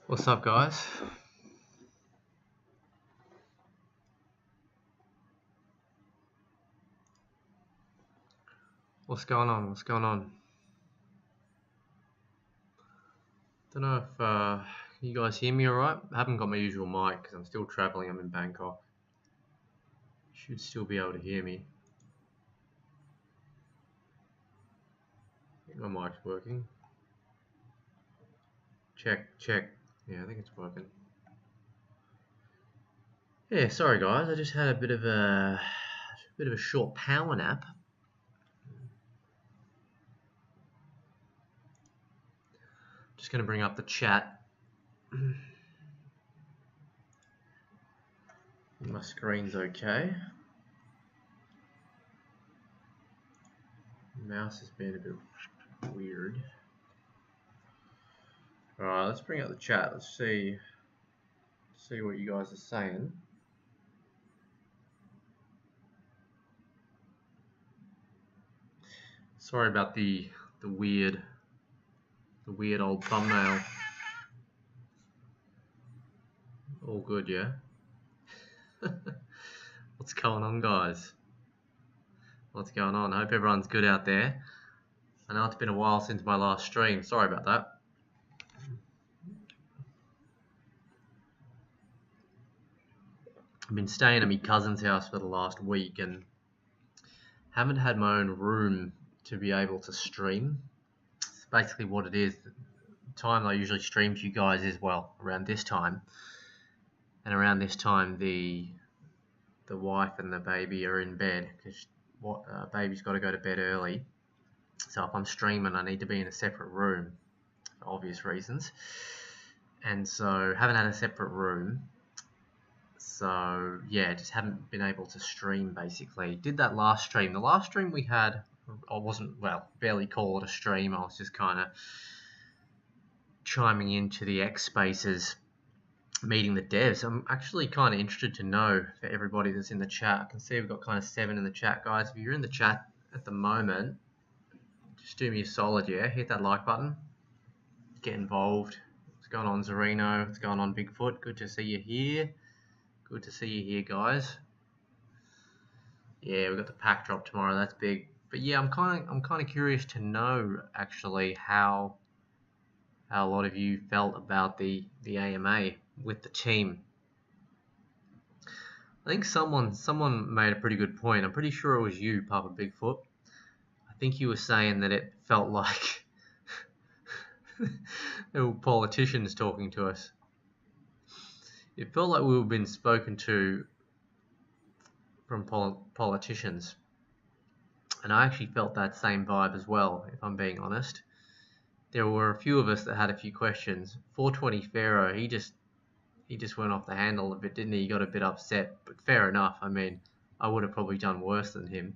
What's up, guys? What's going on? Don't know if you guys hear me alright. I haven't got my usual mic because I'm still traveling. I'm in Bangkok. Should still be able to hear me. I think my mic's working. Check. Yeah, I think it's working. Yeah, sorry guys. I just had a bit of a short power nap. Just going to bring up the chat. My screen's okay. The mouse has been a bit weird. Alright, let's bring up the chat. Let's see what you guys are saying. Sorry about the weird old thumbnail. All good, yeah? What's going on, guys? What's going on? I hope everyone's good out there. I know it's been a while since my last stream. Sorry about that. I've been staying at my cousin's house for the last week and haven't had my own room to be able to stream. It's basically what it is. The time I usually stream to you guys is, well, around this time. And around this time, the wife and the baby are in bed because baby's got to go to bed early. So if I'm streaming, I need to be in a separate room for obvious reasons. And so haven't had a separate room. So yeah, just haven't been able to stream basically. Did that last stream. The last stream we had, I wasn't, well, barely call it a stream. I was just kind of chiming into the Xspaces, meeting the devs. I'm actually kind of interested to know for everybody that's in the chat. I can see we've got kind of 7 in the chat, guys. If you're in the chat at the moment, just do me a solid, yeah? Hit that like button. Get involved. What's going on, Zarino? What's going on, Bigfoot? Good to see you here. Good to see you here, guys. Yeah, we've got the pack drop tomorrow. That's big. But yeah, I'm kind of curious to know actually how a lot of you felt about the AMA with the team. I think someone made a pretty good point. I'm pretty sure it was you, Papa Bigfoot. I think you were saying that it felt like there were politicians talking to us. It felt like we were being spoken to from politicians. And I actually felt that same vibe as well, if I'm being honest. There were a few of us that had a few questions. 420 Pharaoh, he just went off the handle a bit, didn't he? He got a bit upset, but fair enough. I mean, I would have probably done worse than him.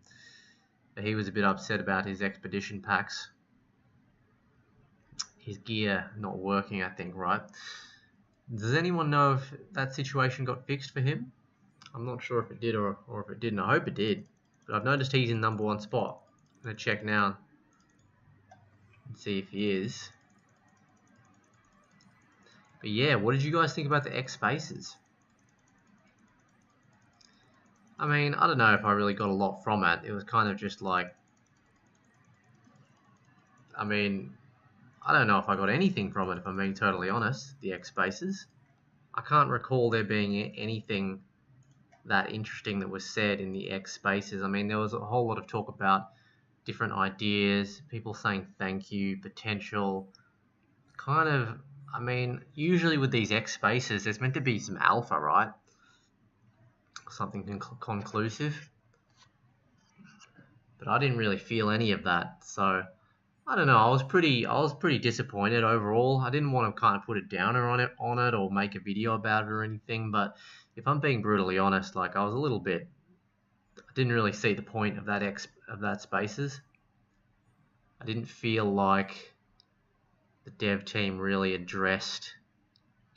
But he was a bit upset about his expedition packs. His gear not working, I think, right? Does anyone know if that situation got fixed for him? I'm not sure if it did or if it didn't. I hope it did. But I've noticed he's in #1 spot. I'm going to check now and see if he is. But yeah, what did you guys think about the Xspaces? I mean, I don't know if I really got a lot from it. It was kind of just like, I mean, I don't know if I got anything from it, if I'm being totally honest, the Xspaces. I can't recall there being anything that interesting that was said in the Xspaces. I mean, there was a whole lot of talk about different ideas, people saying thank you, potential, kind of, I mean, usually with these Xspaces, there's meant to be some alpha, right? Something conclusive. But I didn't really feel any of that, so I don't know. I was pretty disappointed overall. I didn't want to kind of put a downer on it or make a video about it or anything. But if I'm being brutally honest, like I was a little bit. I didn't really see the point of that Spaces. I didn't feel like the dev team really addressed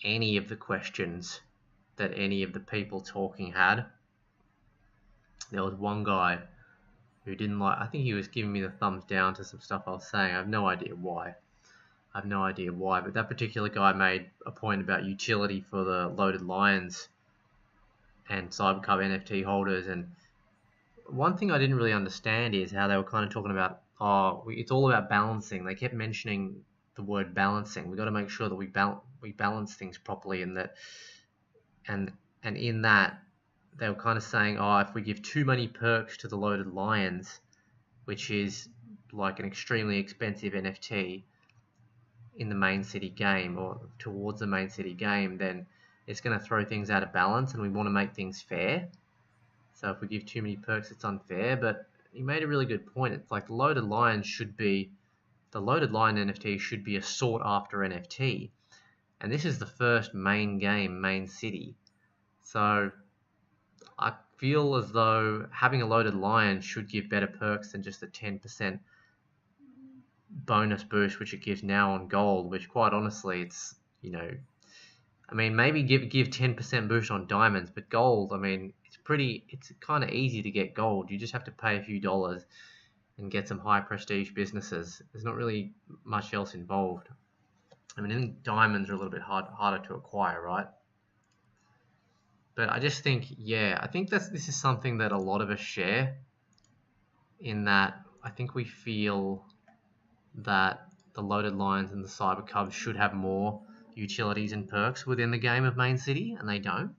any of the questions that any of the people talking had. There was one guy who didn't like, I think he was giving me the thumbs down to some stuff I was saying. I have no idea why. I have no idea why, but that particular guy made a point about utility for the Loaded Lions and Cybercub NFT holders. And one thing I didn't really understand is how they were kind of talking about, it's all about balancing. They kept mentioning the word balancing. We've got to make sure that we balance things properly, and that, and in that, they were kind of saying, if we give too many perks to the Loaded Lions, which is like an extremely expensive NFT in the main city game, or towards the main city game, then it's going to throw things out of balance, and we want to make things fair. So if we give too many perks, it's unfair. But he made a really good point. It's like the Loaded Lion NFT should be a sought after NFT, and this is the first main game, main city. So I feel as though having a Loaded Lion should give better perks than just a 10% bonus boost, which it gives now on gold, which quite honestly, it's, I mean, maybe give 10% boost on diamonds, but gold, I mean, it's kind of easy to get gold. You just have to pay a few dollars and get some high prestige businesses. There's not really much else involved. I mean, I think diamonds are a little bit harder to acquire, right? But I just think, I think this is something that a lot of us share, in that I think we feel that the Loaded Lions and the Cyber Cubs should have more utilities and perks within the game of Main City, and they don't.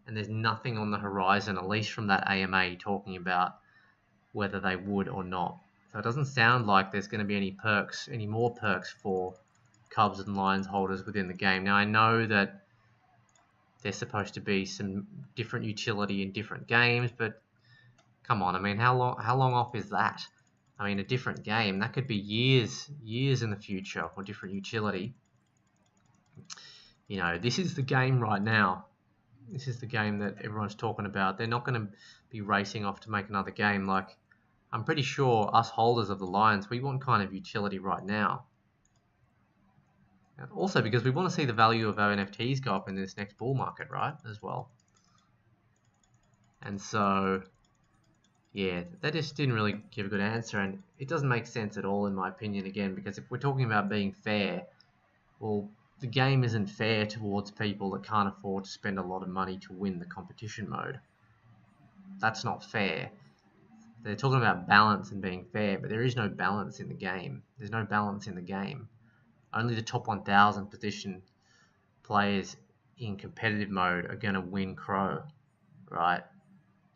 And there's nothing on the horizon, at least from that AMA, talking about whether they would or not. So it doesn't sound like there's going to be any more perks for Cubs and Lions holders within the game. Now, I know that there's supposed to be some different utility in different games, but come on, I mean, how long off is that? I mean, a different game, that could be years in the future, or different utility. This is the game right now. This is the game that everyone's talking about. They're not going to be racing off to make another game. Like, I'm pretty sure us holders of the Lions, we want kind of utility right now. Also, because we want to see the value of our NFTs go up in this next bull market, right, as well. And so, that just didn't really give a good answer, and it doesn't make sense at all, in my opinion, again, because if we're talking about being fair, well, the game isn't fair towards people that can't afford to spend a lot of money to win the competition mode. That's not fair. They're talking about balance and being fair, but there is no balance in the game. There's no balance in the game. Only the top 1,000 position players in competitive mode are going to win Crow, right?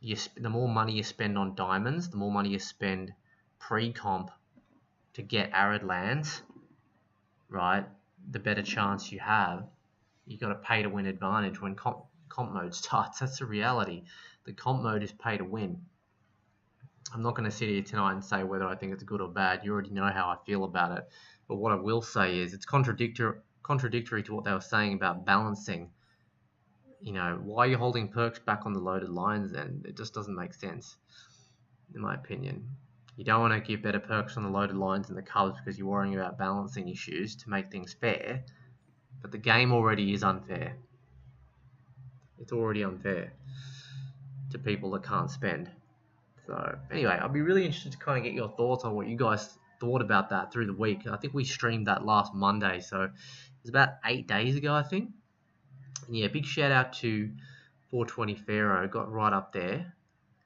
The more money you spend on diamonds, the more money you spend pre-comp to get arid lands, right? The better chance you have. You got a pay to win advantage when comp mode starts. That's the reality. The comp mode is pay to win. I'm not going to sit here tonight and say whether I think it's good or bad. You already know how I feel about it. But what I will say is it's contradictory to what they were saying about balancing. Why are you holding perks back on the Loaded Lions then? It just doesn't make sense, in my opinion. You don't want to give better perks on the Loaded Lions and the Cubs because you're worrying about balancing issues to make things fair. But the game already is unfair. It's already unfair to people that can't spend. So anyway, I'll be really interested to kind of get your thoughts on what you guys thought about that through the week. I think we streamed that last Monday, so it was about 8 days ago, I think. And big shout out to 420 Pharaoh, got right up there.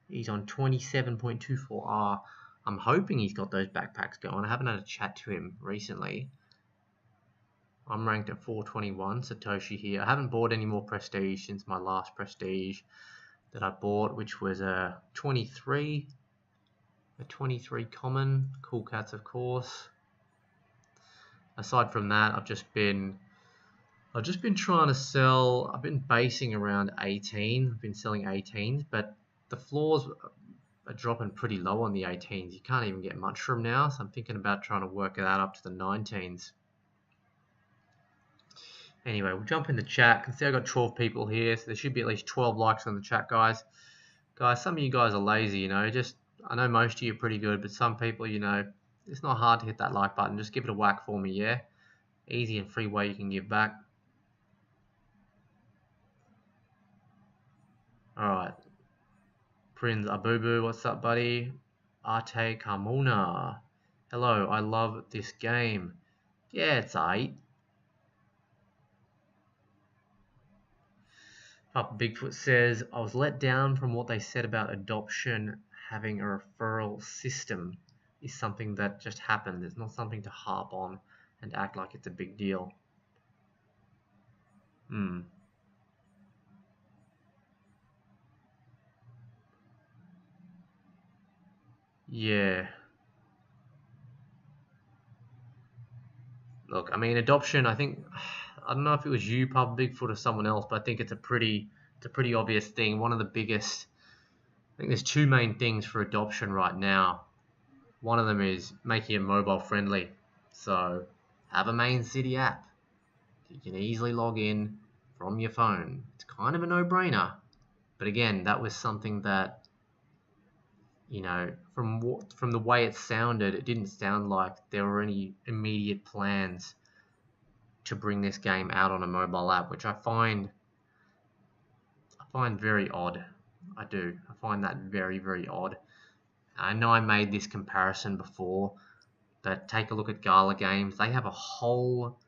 He's on 27.24R. I'm hoping he's got those backpacks going. I haven't had a chat to him recently. I'm ranked at 421, Satoshi here. I haven't bought any more prestige since my last prestige that I bought, which was a 23 common. Cool cats, of course. Aside from that, I've just been trying to sell. I've been basing around 18. I've been selling 18s, but the floors are dropping pretty low on the 18s. You can't even get much from now, so I'm thinking about trying to work that up to the 19s. Anyway, we'll jump in the chat. You can see I've got 12 people here, so there should be at least 12 likes on the chat, guys. Guys, some of you guys are lazy, I know most of you are pretty good, but some people, it's not hard to hit that like button. Just give it a whack for me, yeah? Easy and free way you can give back. Alright. Prince Abubu, what's up, buddy? Arte Carmona. Hello, I love this game. Yeah, it's 8. Papa Bigfoot says, I was let down from what they said about adoption having a referral system is something that just happened. It's not something to harp on and act like it's a big deal. Yeah. Look, I mean, adoption, I think, I don't know if it was you, Papa Bigfoot, or someone else, but I think it's a pretty obvious thing. One of the biggest, I think there's two main things for adoption right now. One of them is making it mobile friendly. So have a main city app. You can easily log in from your phone. It's kind of a no-brainer. But again, that was something that, you know, from the way it sounded, it didn't sound like there were any immediate plans to bring this game out on a mobile app, which I find very odd. I do. I find that very, very odd. I know I made this comparison before, but take a look at GALA Games. They have a whole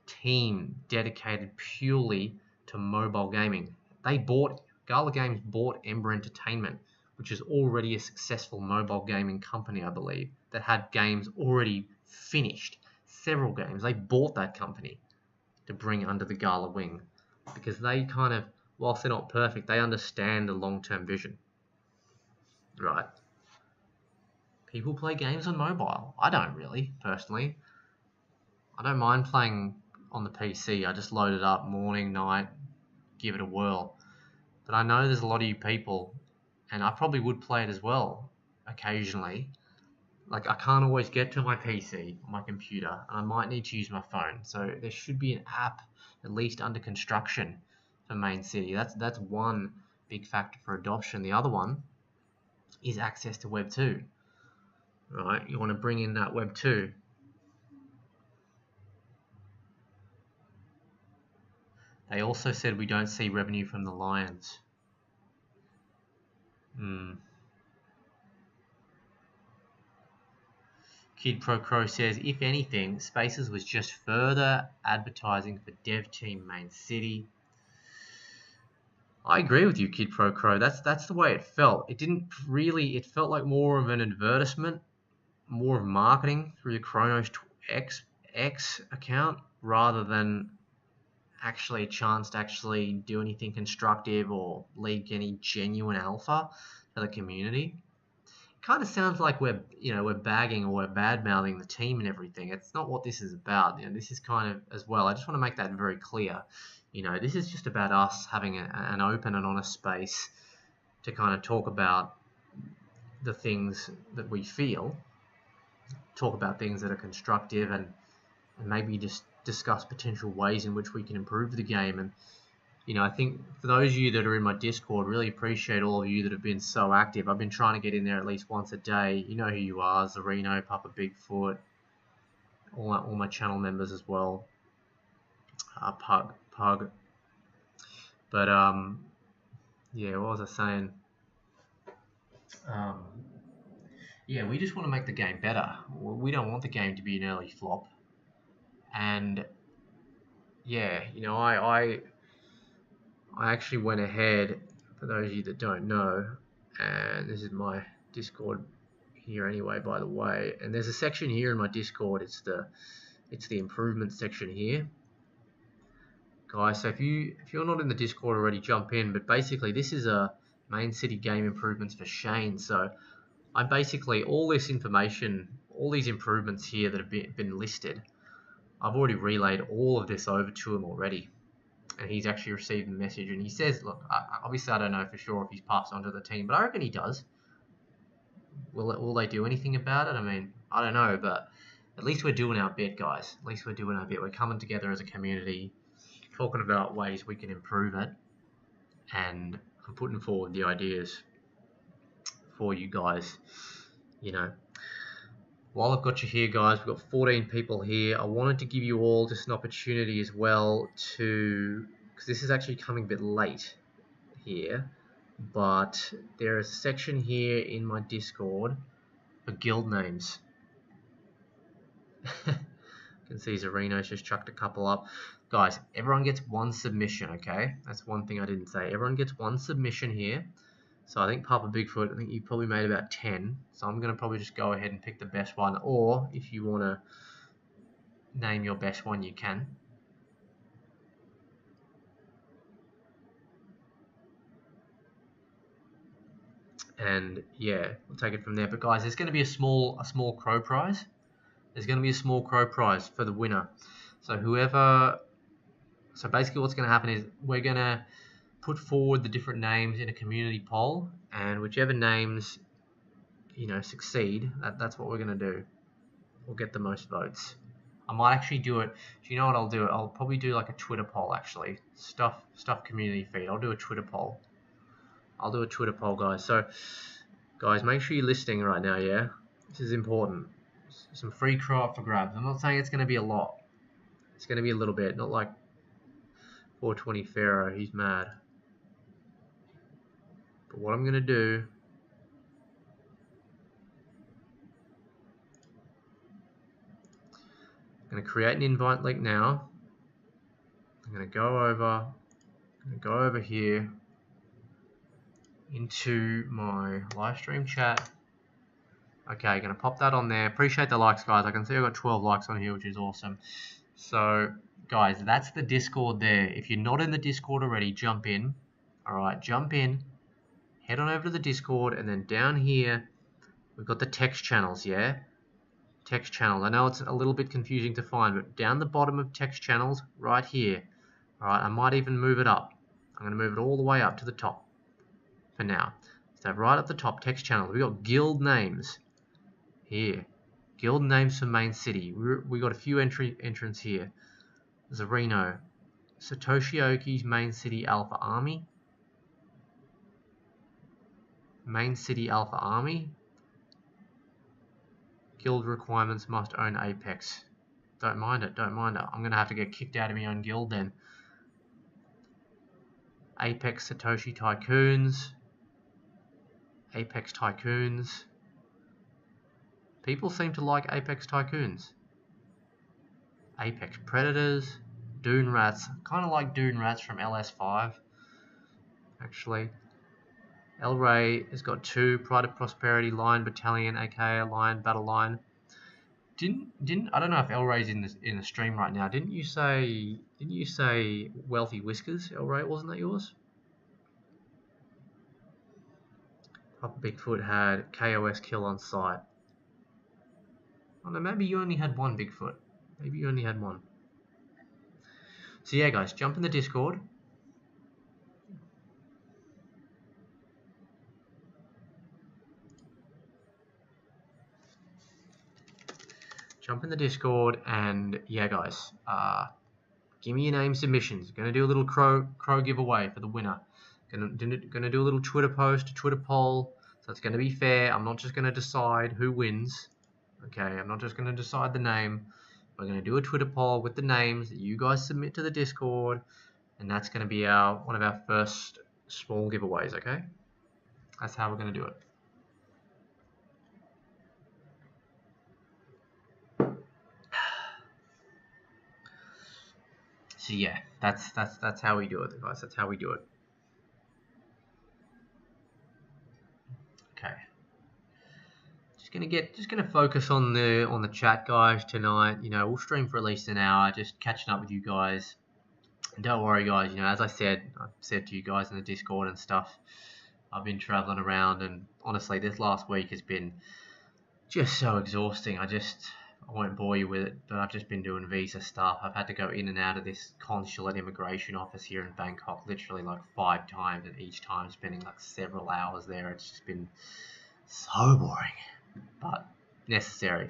team dedicated purely to mobile gaming. GALA Games bought Ember Entertainment, which is already a successful mobile gaming company, I believe, that had games already finished. Several games. They bought that company to bring under the GALA wing because they kind of, whilst they're not perfect, they understand the long-term vision. Right. People play games on mobile. I don't really, personally. I don't mind playing on the PC. I just load it up morning, night, give it a whirl. But I know there's a lot of you people, and I probably would play it as well occasionally. Like, I can't always get to my PC or my computer, and I might need to use my phone. So there should be an app at least under construction for Main City. That's one big factor for adoption. The other one is access to Web 2. Right? You want to bring in that Web 2. They also said we don't see revenue from the Lions. Kid Pro Crow says, if anything, Spaces was just further advertising for Dev Team Main City. I agree with you, Kid Pro Crow. That's the way it felt. It felt like more of an advertisement, more of marketing through the Chronos X account rather than actually a chance to actually do anything constructive or leak any genuine alpha to the community. It kind of sounds like we're bagging or we're bad mouthing the team and everything. It's not what this is about. This is kind of as well. I just want to make that very clear. This is just about us having an open and honest space to kind of talk about the things that we feel, talk about things that are constructive, and maybe just discuss potential ways in which we can improve the game. And I think for those of you that are in my Discord, really appreciate all of you that have been so active. I've been trying to get in there at least once a day. You know who you are, Zarino, Papa Bigfoot, all my channel members as well, Pug. But yeah, what was I saying? Yeah, we just want to make the game better. We don't want the game to be an early flop. And yeah, I actually went ahead, for those of you that don't know, and this is my Discord here anyway, by the way, and there's a section here in my Discord. It's the improvement section here, guys. So if you're not in the Discord already, jump in. But basically, this is a Main City game improvements for Shane. So I basically, all this information, all these improvements here that have been listed, I've already relayed all of this over to him already. And he's actually received the message, and he says, look, obviously I don't know for sure if he's passed on to the team, but I reckon he does. Will they do anything about it? I mean, I don't know, but at least we're doing our bit, guys. At least we're doing our bit. We're coming together as a community, talking about ways we can improve it, and I'm putting forward the ideas for you guys. While I've got you here, guys, we've got 14 people here. I wanted to give you all just an opportunity as well because this is actually coming a bit late here, but there is a section here in my Discord for guild names. You can see Zarino's just chucked a couple up. Guys, everyone gets one submission, okay? That's one thing I didn't say. Everyone gets one submission here. So I think Papa Bigfoot, I think you probably made about 10. So I'm going to probably just go ahead and pick the best one. Or if you want to name your best one, you can. And yeah, we'll take it from there. But guys, there's going to be a small crow prize. There's going to be a small crow prize for the winner. So basically what's going to happen is we're going to put forward the different names in a community poll, and whichever names, succeed, that's what we're going to do. We'll get the most votes. I might actually do it. Do you know what I'll do? I'll probably do like a Twitter poll actually. Stuff community feed. I'll do a Twitter poll. Guys. So, guys, make sure you're listening right now, yeah? This is important. Some free crow up for grabs. I'm not saying it's going to be a lot. It's going to be a little bit. Not like 420 Pharaoh. He's mad. But what I'm going to do... I'm going to create an invite link now. I'm going to go over here into my live stream chat. Okay, going to pop that on there. Appreciate the likes, guys. I can see I've got 12 likes on here, which is awesome. So, guys, that's the Discord there. If you're not in the Discord already, jump in. Alright, jump in. Head on over to the Discord, and then down here, we've got the text channels, yeah? Text channel. I know it's a little bit confusing to find, but down the bottom of text channels, right here. Alright, I might even move it up. I'm going to move it all the way up to the top for now. So right up the top, text channels. We've got guild names here. Guild names for main city. We got a few entrants here. Zarino. Satoshiaoki's main city Alpha Army. Main city Alpha Army. Guild requirements must own Apex. Don't mind it. I'm going to have to get kicked out of my own guild then. Apex Satoshi Tycoons. Apex Tycoons. People seem to like Apex Tycoons. Apex Predators. Dune Rats. Kind of like Dune Rats from LS5. Actually. El Rey has got 2. Pride of Prosperity, Lion Battalion, aka Lion Battle Line. Didn't I don't know if El Rey's in the stream right now. Didn't you say Wealthy Whiskers, El Rey? Wasn't that yours? Papa Bigfoot had KOS kill on site. Oh no, maybe you only had one Bigfoot. Maybe you only had one. So yeah, guys, jump in the Discord. Jump in the Discord, and yeah, guys, give me your name submissions. Gonna do a little crow giveaway for the winner. Gonna do a little Twitter post, a Twitter poll. So it's gonna be fair. I'm not just gonna decide who wins. Okay, I'm not just gonna decide the name. We're gonna do a Twitter poll with the names that you guys submit to the Discord, and that's gonna be one of our first small giveaways. Okay, that's how we're gonna do it. So yeah, that's how we do it, guys. That's how we do it. Okay. Just gonna focus on the chat, guys, tonight. We'll stream for at least an hour, just catching up with you guys. And don't worry, guys. As I've said to you guys in the Discord and stuff, I've been traveling around, and honestly, this last week has been just so exhausting. I won't bore you with it, but I've just been doing visa stuff. I've had to go in and out of this consulate immigration office here in Bangkok literally like 5 times, and each time spending like several hours there. It's just been so boring, but necessary.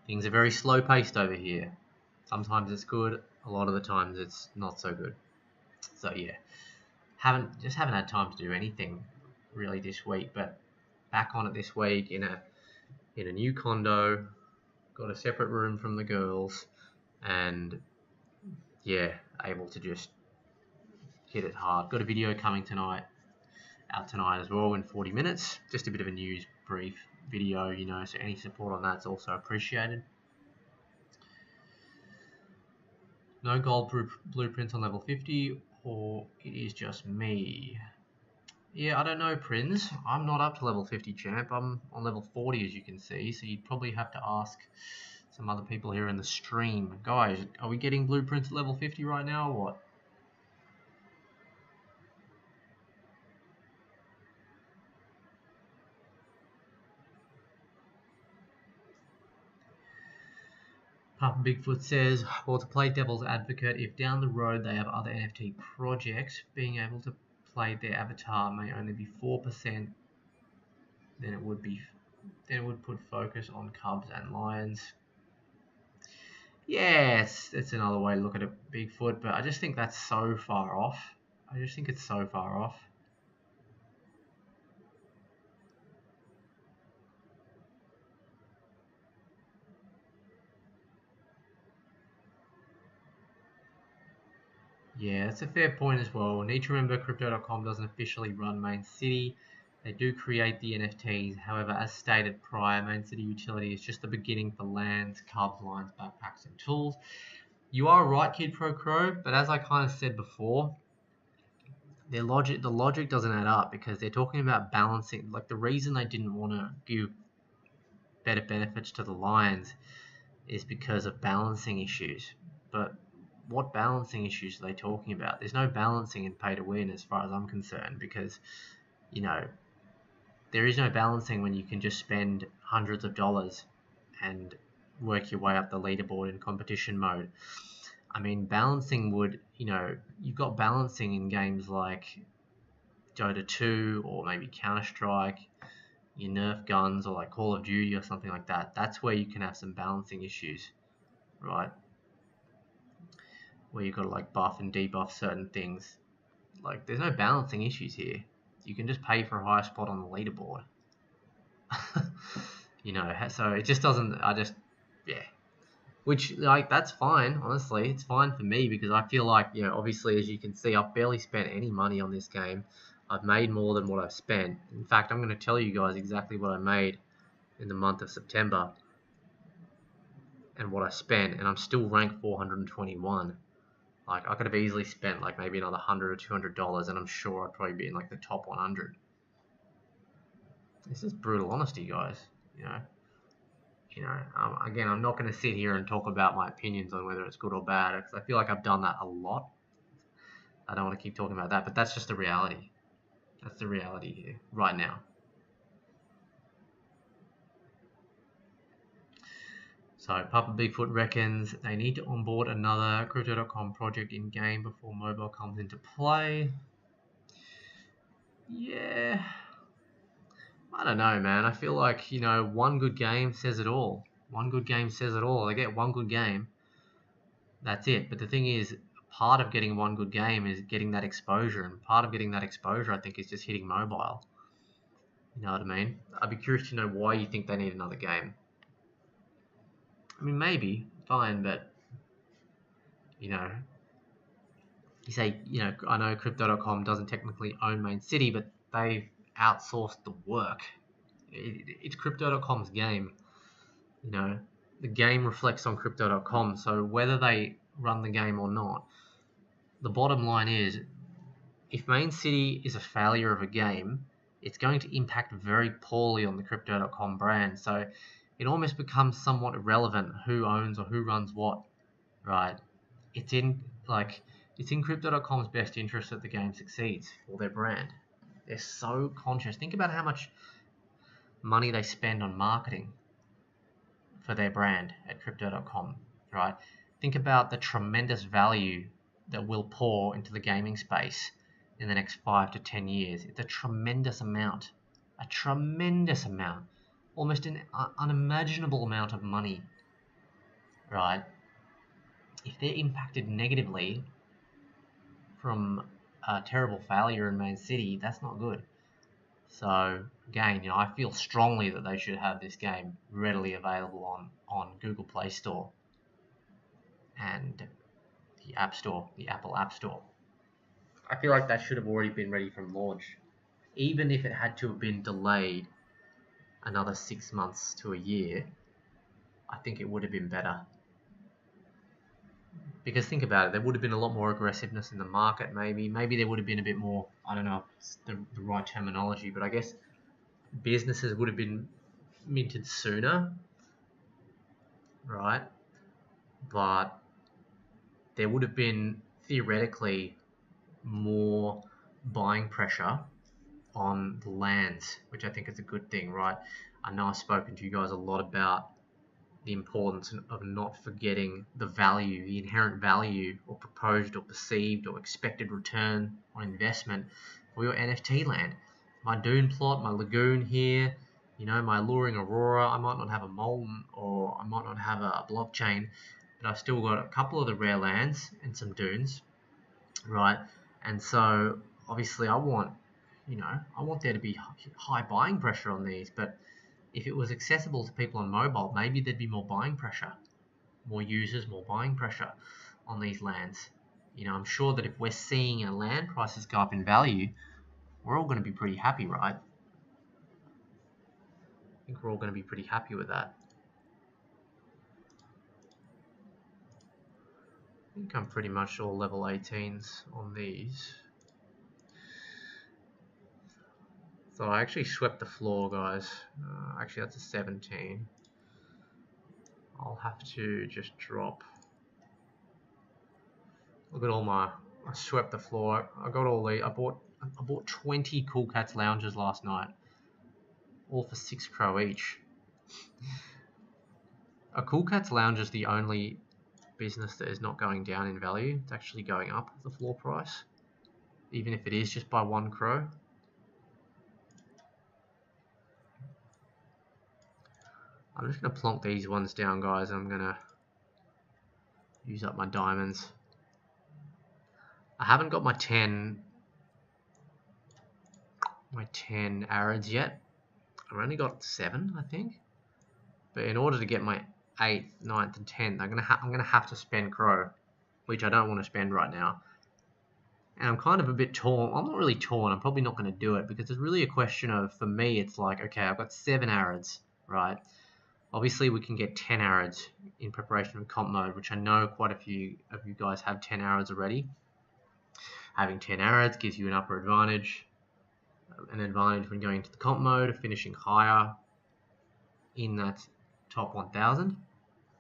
Things are very slow paced over here. Sometimes it's good, a lot of the times it's not so good. So yeah, haven't had time to do anything really this week, but back on it this week in a new condo. Got a separate room from the girls, and yeah, able to just hit it hard. Got a video coming out tonight as well in 40 minutes. Just a bit of a news brief video, so any support on that's also appreciated. No gold blueprints on level 50, or it is just me. Yeah, I don't know, Prince. I'm not up to level 50, champ. I'm on level 40, as you can see, so you'd probably have to ask some other people here in the stream. Guys, are we getting blueprints at level 50 right now, or what? Papa Bigfoot says, well, to play devil's advocate, if down the road they have other NFT projects, being able to play their avatar may only be 4%, then it would put focus on Cubs and Lions. Yes, it's another way to look at it, Bigfoot, but I just think that's so far off. I just think it's so far off. Yeah, it's a fair point as well. Need to remember Crypto.com doesn't officially run Main City. They do create the NFTs. However, as stated prior, Main City Utility is just the beginning for lands, Cubs, lines, backpacks, and tools. You are right, Kid Pro Crow, but as I kind of said before, the logic doesn't add up because they're talking about balancing. Like, the reason they didn't want to give better benefits to the Lions is because of balancing issues. But what balancing issues are they talking about? There's no balancing in pay to win as far as I'm concerned, because, you know, there is no balancing when you can just spend hundreds of dollars and work your way up the leaderboard in competition mode. I mean, balancing would, you've got balancing in games like Dota 2 or maybe Counter-Strike, your Nerf guns, or like Call of Duty or something like that. That's where you can have some balancing issues, right? Where you've got to like buff and debuff certain things. Like, there's no balancing issues here. You can just pay for a higher spot on the leaderboard. So it just doesn't, which, like, that's fine, honestly. It's fine for me because I feel like, obviously, as you can see, I've barely spent any money on this game. I've made more than what I've spent. In fact, I'm going to tell you guys exactly what I made in the month of September and what I spent, and I'm still ranked 421. Like, I could have easily spent like maybe another $100 or $200, and I'm sure I'd probably be in like the top 100. This is brutal honesty, guys. Again, I'm not going to sit here and talk about my opinions on whether it's good or bad, because I feel like I've done that a lot. I don't want to keep talking about that, but that's just the reality. That's the reality here, right now. So Papa Bigfoot reckons they need to onboard another Crypto.com project in-game before mobile comes into play. Yeah, I don't know, man. I feel like, one good game says it all. One good game says it all. They get one good game, that's it. But the thing is, part of getting one good game is getting that exposure, and part of getting that exposure, I think, is just hitting mobile. You know what I mean? I'd be curious to know why you think they need another game. I mean, maybe, fine, but, you say, I know Crypto.com doesn't technically own Main City, but they've outsourced the work. It's Crypto.com's game. The game reflects on Crypto.com, so whether they run the game or not, the bottom line is, if Main City is a failure of a game, it's going to impact very poorly on the Crypto.com brand, so it almost becomes somewhat irrelevant who owns or who runs what, right? It's in Crypto.com's best interest that the game succeeds for their brand. They're so conscious. Think about how much money they spend on marketing for their brand at Crypto.com, right? Think about the tremendous value that will pour into the gaming space in the next 5 to 10 years. It's a tremendous amount, almost an unimaginable amount of money, right? If they're impacted negatively from a terrible failure in Main City, that's not good. So again, I feel strongly that they should have this game readily available on Google Play Store and the App Store, the Apple App Store. I feel like that should have already been ready from launch, even if it had to have been delayed another 6 months to a year. I think it would have been better. Because think about it, there would have been a lot more aggressiveness in the market. Maybe there would have been a bit more. I don't know if it's the right terminology, but I guess businesses would have been minted sooner, right? But there would have been theoretically more buying pressure on the lands, which I think is a good thing, right? I know I've spoken to you guys a lot about the importance of not forgetting the value, the inherent value or proposed or perceived or expected return on investment for your NFT land. My dune plot, my lagoon here, my alluring aurora, I might not have a molten or I might not have a blockchain, but I've still got a couple of the rare lands and some dunes, right? And so obviously I want there to be high buying pressure on these, but if it was accessible to people on mobile, maybe there'd be more buying pressure, more users, more buying pressure on these lands. I'm sure that if we're seeing our land prices go up in value, we're all going to be pretty happy, right? I think we're all going to be pretty happy with that. I think I'm pretty much all level 18s on these. So I actually swept the floor, guys. Actually, that's a 17. I'll have to just drop. Look at all I swept the floor. I got all the. I bought 20 Cool Cats lounges last night, all for 6 Crow each. A Cool Cats lounge is the only business that is not going down in value. It's actually going up, the floor price, even if it is just by 1 Crow. I'm just going to plonk these ones down, guys, and I'm going to use up my diamonds. I haven't got my 10 arids yet. I've only got 7, I think. But in order to get my 8th, 9th, and 10th, I'm gonna have to spend Crow, which I don't want to spend right now. And I'm kind of a bit torn. I'm not really torn. I'm probably not going to do it because it's really a question of, for me, it's like, okay, I've got 7 arids, right? Obviously, we can get 10 arids in preparation for comp mode, which I know quite a few of you guys have 10 arids already. Having 10 arids gives you an upper advantage, an advantage when going into the comp mode of finishing higher in that top 1000.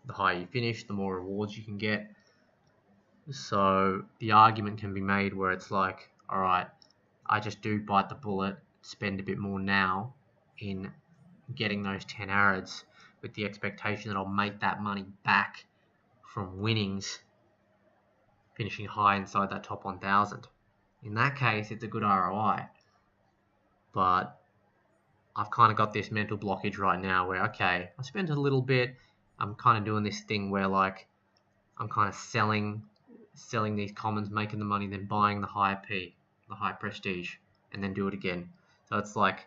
The higher you finish, the more rewards you can get. So the argument can be made where it's like, all right, I just do bite the bullet, spend a bit more now in getting those 10 arids with the expectation that I'll make that money back from winnings, finishing high inside that top 1000. In that case, it's a good ROI. But I've kind of got this mental blockage right now where, okay, I spent a little bit. I'm kind of doing this thing where, like, I'm kind of selling these commons, making the money, then buying the higher P, the high prestige, and then do it again. So it's like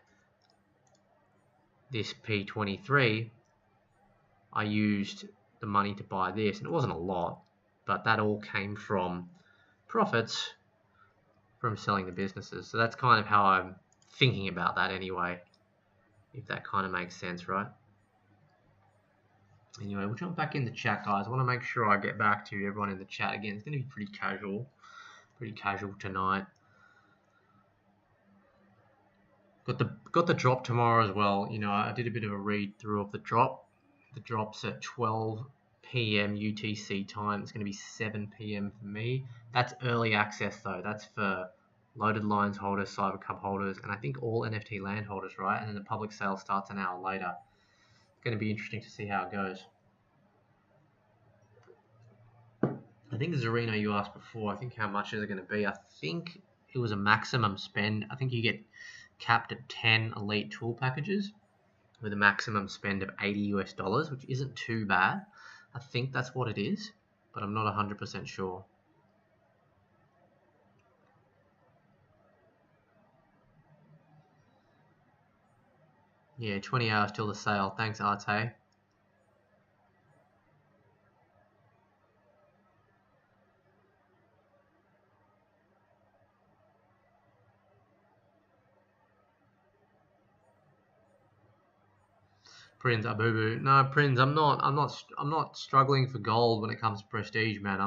this P23, I used the money to buy this, and it wasn't a lot, but that all came from profits from selling the businesses. So that's kind of how I'm thinking about that anyway, if that kind of makes sense, right? Anyway, we'll jump back in the chat, guys. I want to make sure I get back to everyone in the chat again. It's going to be pretty casual tonight. Got the drop tomorrow as well. I did a bit of a read through of the drop. The drop's at 12 p.m. UTC time. It's going to be 7 p.m. for me. That's early access though. That's for Loaded Lines holders, Cyber Cup holders, and I think all NFT land holders, right? And then the public sale starts an hour later. It's going to be interesting to see how it goes. I think Zarina, you asked before, I think how much is it going to be? I think it was a maximum spend. I think you get capped at 10 elite tool packages with a maximum spend of $80 US, which isn't too bad. I think that's what it is, but I'm not 100% sure. Yeah, 20 hours till the sale. Thanks, Arte. Prince Abubu. No, Prince, I'm not struggling for gold when it comes to prestige, man.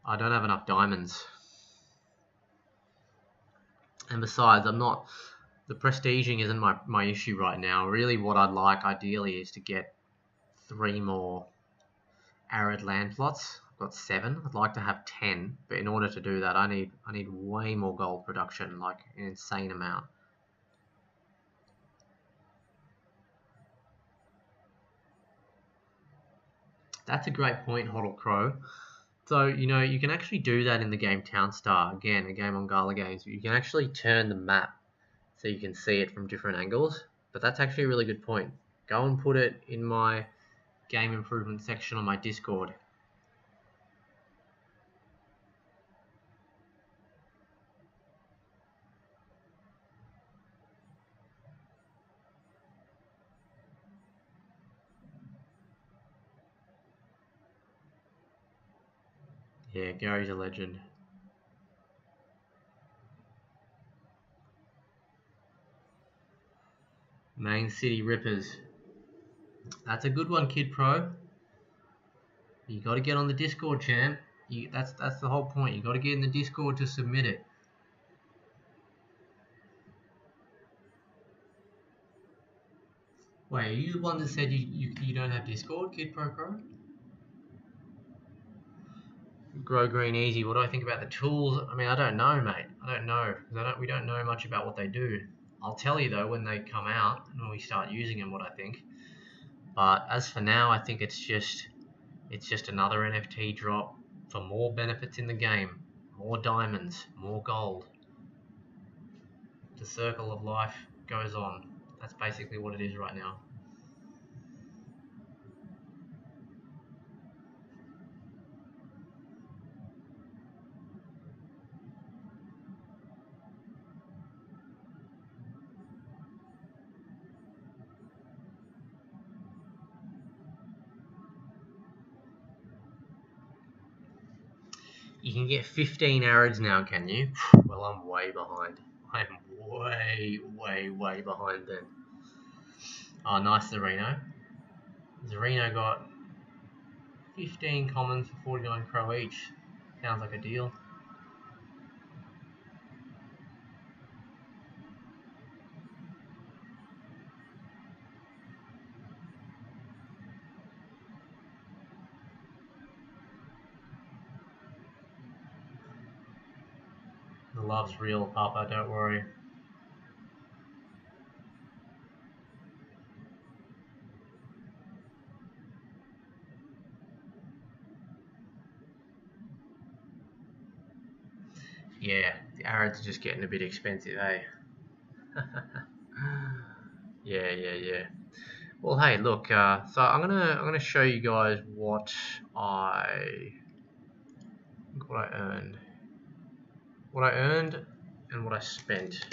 I don't have enough diamonds. And besides, the prestiging isn't my issue right now. Really, what I'd like ideally is to get 3 more arid land plots. I've got 7. I'd like to have 10, but in order to do that, I need way more gold production, like an insane amount. That's a great point, Hoddle Crow. So, you can actually do that in the game Townstar. Again, a game on Gala Games. You can actually turn the map so you can see it from different angles. But that's actually a really good point. Go and put it in my game improvement section on my Discord. Yeah, Gary's a legend. Main City Rippers. That's a good one, Kid Pro. You got to get on the Discord, champ. That's the whole point. You got to get in the Discord to submit it. Wait, are you the one that said you don't have Discord, Kid Pro Crow? Grow Green Easy. What do I think about the tools? I mean, I don't know, mate. I don't know. We don't know much about what they do. I'll tell you though when they come out and when we start using them what I think. But as for now, I think it's just another NFT drop for more benefits in the game, more diamonds, more gold. The circle of life goes on. That's basically what it is right now. You can get 15 arids now, can you? Well, I'm way behind. I'm way behind then. Oh, nice Zarino. Zarino got 15 commons for 49 crow each. Sounds like a deal. The love's real, Papa, don't worry. Yeah, the arids are just getting a bit expensive, eh? Yeah. Well, hey, look. So I'm gonna show you guys what I earned, and what I spent.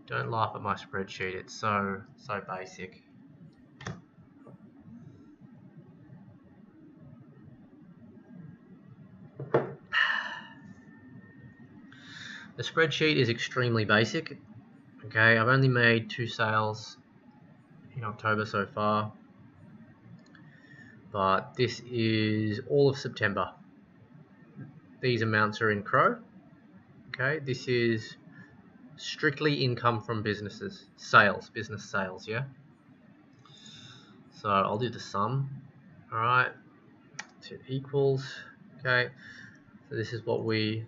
Don't laugh at my spreadsheet. It's so basic. The spreadsheet is extremely basic. Okay, I've only made 2 sales in October so far, but this is all of September. These amounts are in Crow. Okay, this is strictly income from businesses, business sales, yeah? So I'll do the sum, all right, to equals, okay? So this is what we,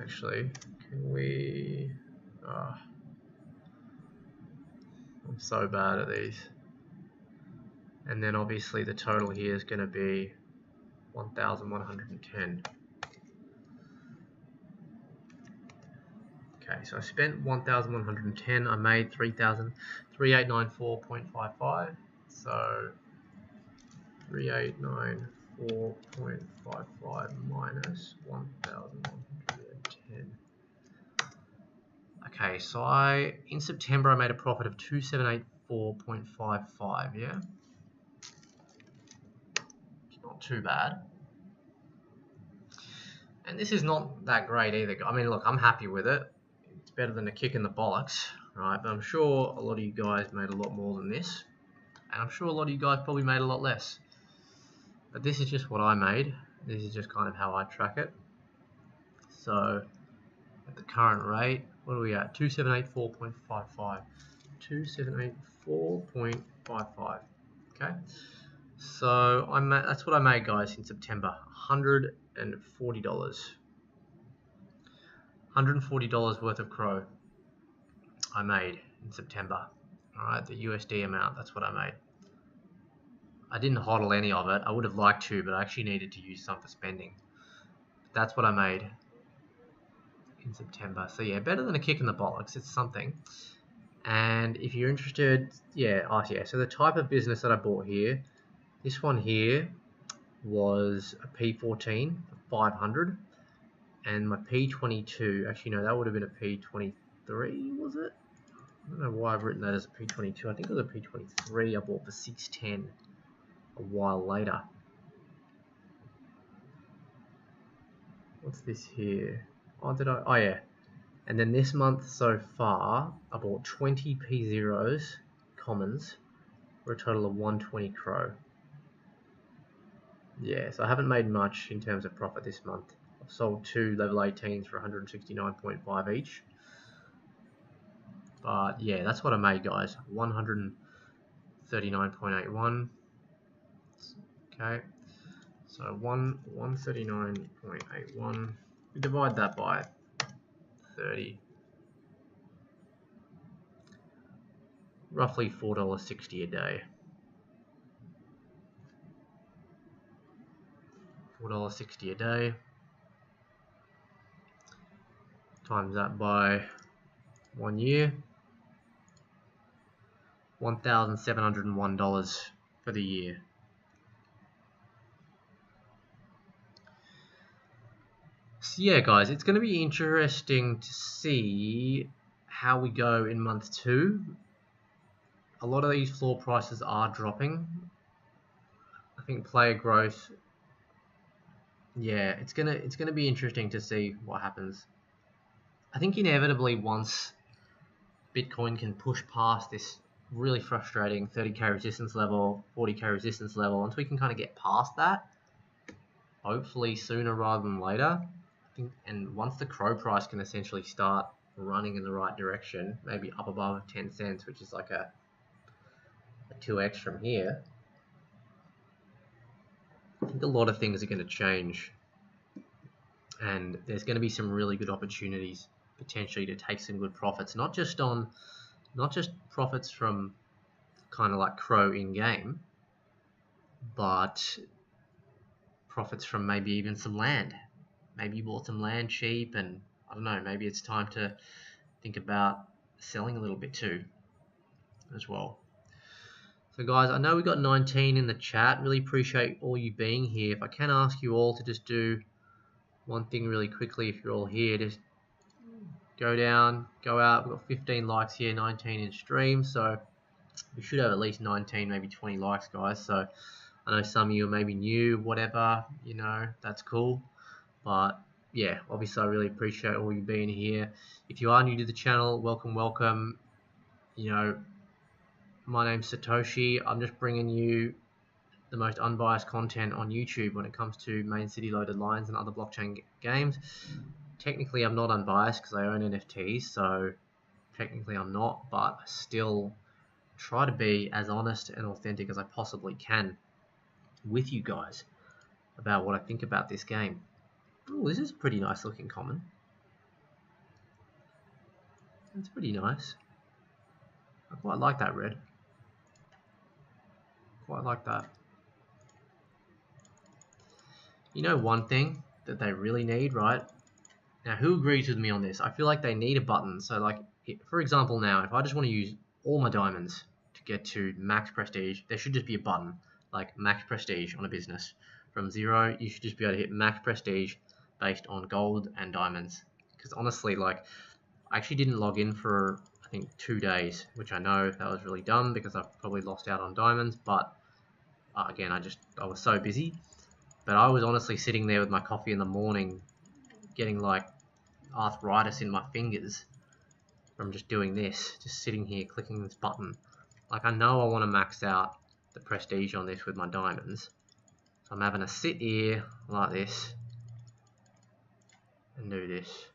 actually, can we, I'm so bad at these. And then obviously the total here is going to be 1,110. Okay, so I spent 1,110. I made 3,3894.55. So 3894.55 minus 1,110. Okay, so in September I made a profit of 2,784.55. Yeah, it's not too bad. And this is not that great either. I mean, look, I'm happy with it. better than a kick in the bollocks, right? But I'm sure a lot of you guys made a lot more than this, and I'm sure a lot of you guys probably made a lot less. But this is just what I made. This is just kind of how I track it. So at the current rate, what are we at? 2784.55. 2784.55. Okay. So that's what I made, guys, in September. $140. $140 worth of Crow I made in September. Alright, the USD amount, that's what I made. I didn't hodl any of it. I would have liked to, but I actually needed to use some for spending. But that's what I made in September. So yeah, better than a kick in the bollocks. It's something. And if you're interested, so the type of business that I bought here, this one here was a P14 for 500, and my P22, actually no, that would have been a P23, was it? I don't know why I've written that as a P22. I think it was a P23 I bought for 610 a while later. What's this here? Oh yeah. And then this month so far, I bought 20 P0s, commons, for a total of 120 Crow. Yeah, so I haven't made much in terms of profit this month. I've sold 2 level 18s for 169.5 each. But yeah, that's what I made, guys. 139.81. Okay. So 139.81. We divide that by 30. Roughly $4.60 a day. $4.60 a day. Times that by 1 year. $1,701 for the year. So yeah, guys, it's going to be interesting to see how we go in month 2. A lot of these floor prices are dropping. I think player growth, yeah, it's gonna be interesting to see what happens. I think inevitably once Bitcoin can push past this really frustrating 30k resistance level, 40k resistance level, once we can kind of get past that, hopefully sooner rather than later, I think, and once the Crow price can essentially start running in the right direction, maybe up above 10 cents, which is like a 2x from here, I think a lot of things are going to change, and there's going to be some really good opportunities potentially to take some good profits, not just profits from kind of like Crow in game, but profits from maybe even some land. Maybe you bought some land cheap, and I don't know, maybe it's time to think about selling a little bit too as well. So guys, I know we got 19 in the chat. Really appreciate all you being here. If I can ask you all to just do one thing really quickly, if you're all here, just go down, go out. We've got 15 likes here, 19 in stream, so we should have at least 19, maybe 20 likes, guys. So I know some of you are maybe new, whatever, you know, that's cool. But yeah, obviously I really appreciate all you being here. If you are new to the channel, welcome. You know, my name's Satoshi. I'm just bringing you the most unbiased content on YouTube when it comes to main city loaded lines and other blockchain games. Technically, I'm not unbiased because I own NFTs, so technically I'm not, but I still try to be as honest and authentic as I possibly can with you guys about what I think about this game. Oh, this is a pretty nice looking common. It's pretty nice. I quite like that red. Quite like that. You know one thing that they really need, right? Now, who agrees with me on this? I feel like they need a button. So, like, for example, now, if I just want to use all my diamonds to get to max prestige, there should just be a button, like max prestige on a business. From 0, you should just be able to hit max prestige based on gold and diamonds. Because honestly, like, I actually didn't log in for, I think, 2 days, which I know that was really dumb because I've probably lost out on diamonds. But again, I was so busy. But I was honestly sitting there with my coffee in the morning, getting like arthritis in my fingers from just doing this, just sitting here clicking this button. Like, I know I want to max out the prestige on this with my diamonds. So I'm having to sit here like this and do this.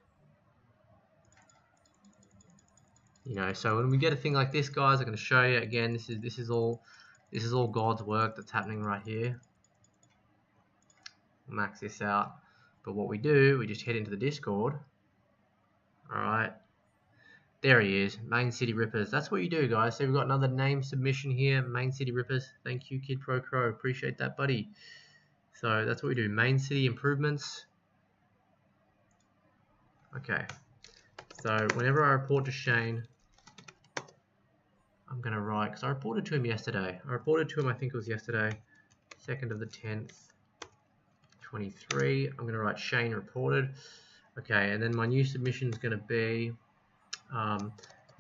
You know, so when we get a thing like this, guys, I'm going to show you again. This is all God's work that's happening right here. Max this out. But what we do, we just head into the Discord. Alright. There he is, Main City Rippers. That's what you do, guys. So we've got another name submission here, Main City Rippers. Thank you, Kid Pro Crow. Appreciate that, buddy. So that's what we do, Main City Improvements. Okay. So whenever I report to Shane, I'm going to write, because I reported to him yesterday. I reported to him, I think it was yesterday, 2nd of the 10th, 23. I'm going to write Shane reported. Okay, and then my new submission is going to be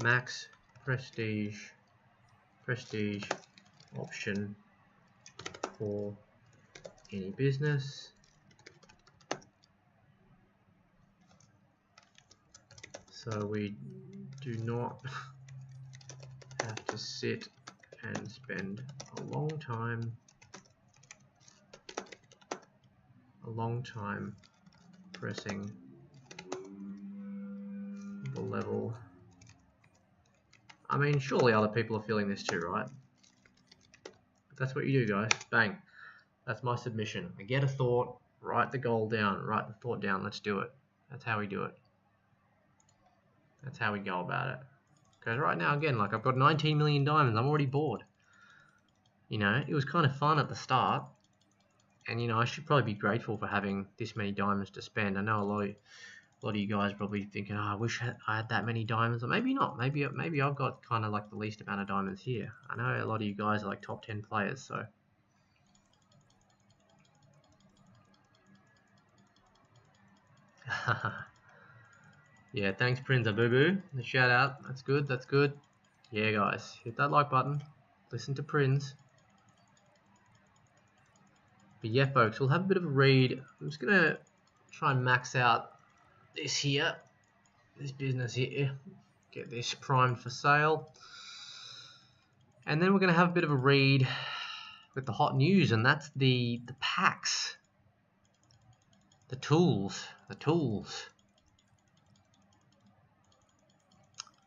max prestige option for any business. So we do not have to sit and spend a long time pressing the level. I mean, surely other people are feeling this too, right? But that's what you do, guys. Bang. That's my submission. I get a thought, write the goal down, write the thought down, let's do it. That's how we do it. That's how we go about it. Because right now, again, like, I've got 19 million diamonds. I'm already bored. You know, it was kind of fun at the start. And, you know, I should probably be grateful for having this many diamonds to spend. I know a lot of you guys are probably thinking, oh, I wish I had that many diamonds. Or maybe not. Maybe I've got kind of like the least amount of diamonds here. I know a lot of you guys are like top 10 players, so. Yeah, thanks, Prinza Boo Boo. The shout out. That's good. That's good. Yeah, guys, hit that like button. Listen to Prinz. But yeah, folks, we'll have a bit of a read. I'm just gonna try and max out this here, this business here. Get this primed for sale, and then we're gonna have a bit of a read with the hot news, and that's the packs, the tools.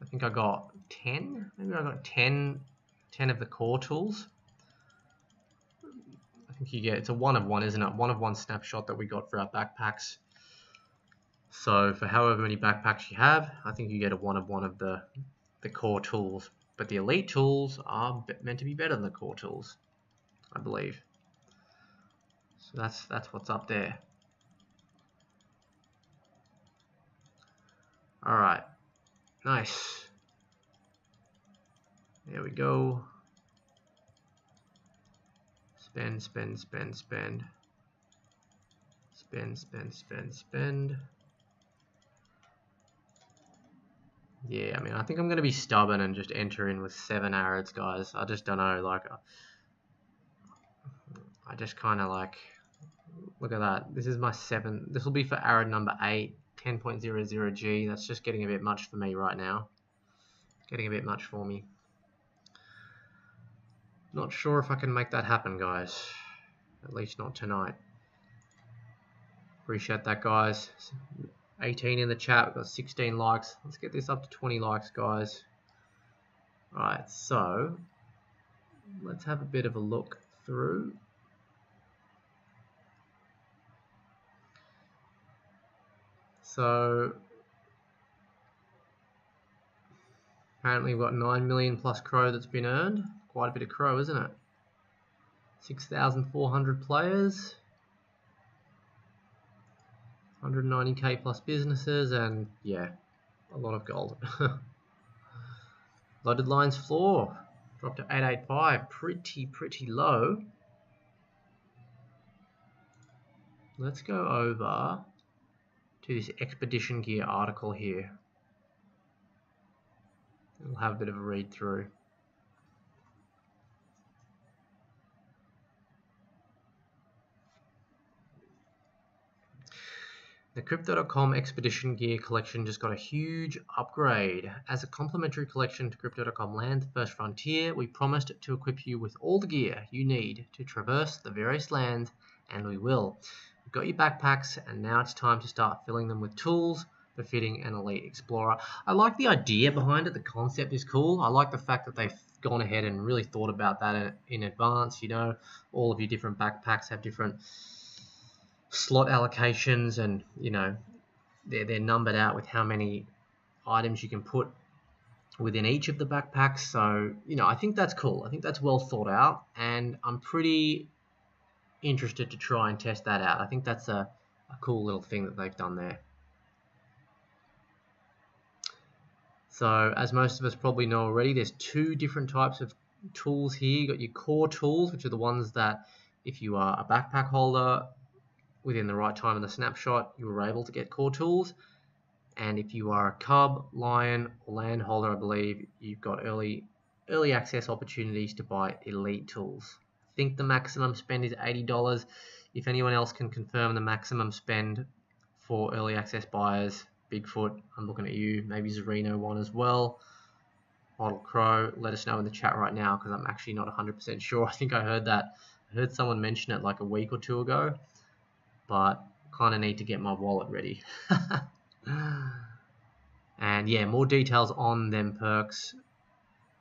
I think I got 10. Maybe I got 10 of the core tools. I think you get, it's a 1 of 1, isn't it? 1 of 1 snapshot that we got for our backpacks. So for however many backpacks you have, I think you get a 1 of 1 of the core tools. But the elite tools are meant to be better than the core tools, I believe. So that's what's up there. All right. Nice. There we go. Spend. Yeah, I mean, I think I'm going to be stubborn and just enter in with 7 arrows, guys. I just don't know, like, I just kind of like, look at that. This is my 7. This will be for arrow number 8. 10.00G. That's just getting a bit much for me right now. Getting a bit much for me. Not sure if I can make that happen, guys. At least not tonight. Appreciate that, guys. 18 in the chat. We've got 16 likes. Let's get this up to 20 likes, guys. Alright, so let's have a bit of a look through. So apparently we've got 9 million plus crow that's been earned. Quite a bit of crow, isn't it? 6,400 players. 190k plus businesses, and yeah, a lot of gold. Loaded lines floor dropped to 885. Pretty low. Let's go over to this Expedition Gear article here. We'll have a bit of a read through. The Crypto.com Expedition Gear Collection just got a huge upgrade. As a complimentary collection to Crypto.com Land First Frontier, we promised to equip you with all the gear you need to traverse the various lands, and we will. We've got your backpacks, and now it's time to start filling them with tools befitting an elite explorer. I like the idea behind it. The concept is cool. I like the fact that they've gone ahead and really thought about that in advance. You know, all of your different backpacks have different slot allocations, and you know they're numbered out with how many items you can put within each of the backpacks. So you know, I think that's cool. I think that's well thought out, and I'm pretty interested to try and test that out. I think that's a cool little thing that they've done there. So as most of us probably know already, there's two different types of tools here. You got your core tools, which are the ones that if you are a backpack holder within the right time in the snapshot, you were able to get core tools. And if you are a cub, lion, or land holder, I believe you've got early access opportunities to buy elite tools. I think the maximum spend is $80. If anyone else can confirm the maximum spend for early access buyers, Bigfoot, I'm looking at you, maybe Zarino one as well, Model Crow, let us know in the chat right now, because I'm actually not 100% sure. I think I heard someone mention it like a week or two ago, but kind of need to get my wallet ready. And yeah, more details on them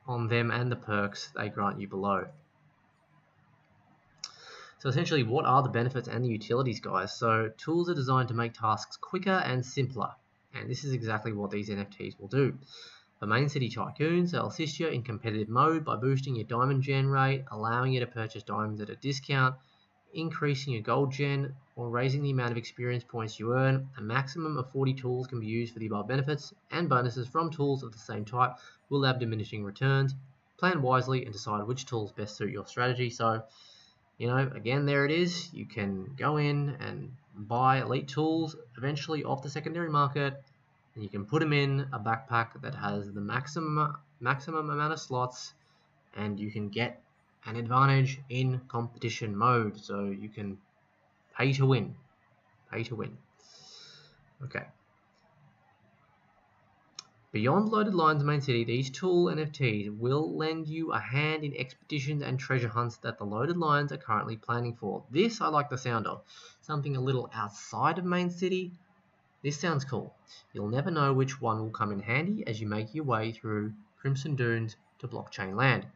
and the perks they grant you below. So essentially, what are the benefits and the utilities, guys? So tools are designed to make tasks quicker and simpler, and this is exactly what these NFTs will do. For main city tycoons, they'll assist you in competitive mode by boosting your diamond gen rate, allowing you to purchase diamonds at a discount, increasing your gold gen, or raising the amount of experience points you earn. A maximum of 40 tools can be used for the above benefits, and bonuses from tools of the same type will have diminishing returns. Plan wisely and decide which tools best suit your strategy. So, you know, again, there it is. You can go in and buy elite tools eventually off the secondary market, and you can put them in a backpack that has the maximum amount of slots, and you can get an advantage in competition mode. So you can pay to win. Okay. Beyond loaded lines main city, these tool NFTs will lend you a hand in expeditions and treasure hunts that the loaded lines are currently planning for. This I like the sound of. Something a little outside of main city. This sounds cool. You'll never know which one will come in handy as you make your way through Crimson Dunes to blockchain land.